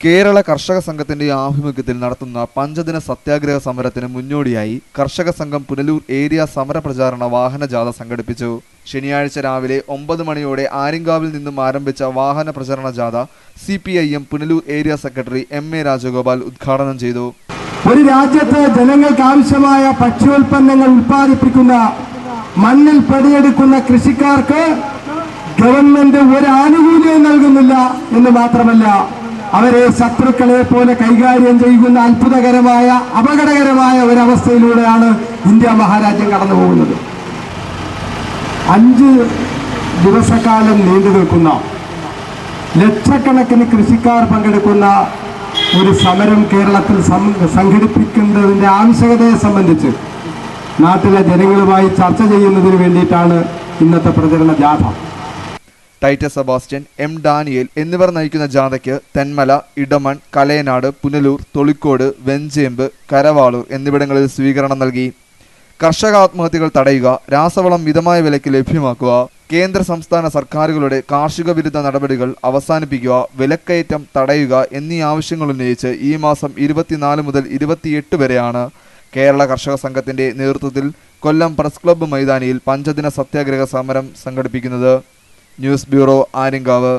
കേരള കർഷക സംഘത്തിന്റെ ആഭിമുഖ്യത്തിൽ നടത്തുന്ന പഞ്ചദിന സത്യാഗ്രഹ സമരത്തിന് മുന്നോടിയായി കർഷക സംഘം പുനലൂർ ഏരിയ സമരപ്രചാരണ വാഹനജാഥ സംഘടിപ്പിച്ചു. ശനിയാഴ്ച രാവിലെ 9 മണിയോടെ ആര്യങ്കാവിൽ നിന്നും ആരംഭിച്ച വാഹന പ്രചരണ ജാഥ CPIM Punalur area secretary MA Rajagopal ഉദ്ഘാടനം ചെയ്തു. ഒരു രാജ്യത്തെ ജനങ്ങൾക്ക് ആവശ്യമായ ഭക്ഷ്യോൽപ്പന്നങ്ങൾ ഉൽപ്പാദിപ്പിക്കുന്ന മണ്ണിൽ പണിയെടുക്കുന്ന കൃഷിക്കാർക്ക് ഗവൺമെന്റ് ഒരു ആനുകൂല്യം നൽകുന്നില്ല എന്ന് മാത്രമല്ല, അവരെ ശത്രുക്കളെ പോലെ കൈകാര്യം ചെയ്യുന്ന അത്ഭുതകരമായ അപകടകരമായ ഒരവസ്ഥയിലൂടെയാണ് ഇന്ത്യ മഹാരാജ്യം കടന്നു പോകുന്നത്. 5 ദിവസക്കാലം നീണ്ടു നിൽക്കുന്ന ലക്ഷക്കണക്കിന് കൃഷിക്കാർ പങ്കെടുക്കുന്ന ഒരു സമരം കേരളത്തിൽ സംഘടിപ്പിക്കുന്നതിൻ്റെ ആവശ്യകതയെ സംബന്ധിച്ച് നാട്ടിലെ ജനങ്ങളുമായി ചർച്ച ചെയ്യുന്നതിന് വേണ്ടിയിട്ടാണ് ഇന്നത്തെ പ്രചരണ ജാഥ. ടൈറ്റസ് സെബാസ്റ്റ്യൻ, M ഡാനിയേൽ എന്നിവർ നയിക്കുന്ന ജാഥയ്ക്ക് തെന്മല, ഇടമൺ, കലയനാട്, പുനലൂർ, തൊളിക്കോട്, വെഞ്ചേമ്പ്, കരവാളൂർ എന്നിവിടങ്ങളിൽ സ്വീകരണം നൽകി. കർഷക ആത്മഹത്യകൾ തടയുക, രാസവളം മിതമായ വിലയ്ക്ക് ലഭ്യമാക്കുക, കേന്ദ്ര സംസ്ഥാന സർക്കാരുകളുടെ കാർഷിക വിരുദ്ധ നടപടികൾ അവസാനിപ്പിക്കുക, വിലക്കയറ്റം തടയുക എന്നീ ആവശ്യങ്ങൾ ഉന്നയിച്ച് ഈ മാസം 24 മുതൽ 28 വരെയാണ് കേരള കർഷക സംഘത്തിന്റെ നേതൃത്വത്തിൽ കൊല്ലം പ്രസ് ക്ലബ്ബ് മൈതാനിയിൽ പഞ്ചദിന സത്യാഗ്രഹ സമരം സംഘടിപ്പിക്കുന്നത്. News bureau, Aryankavu.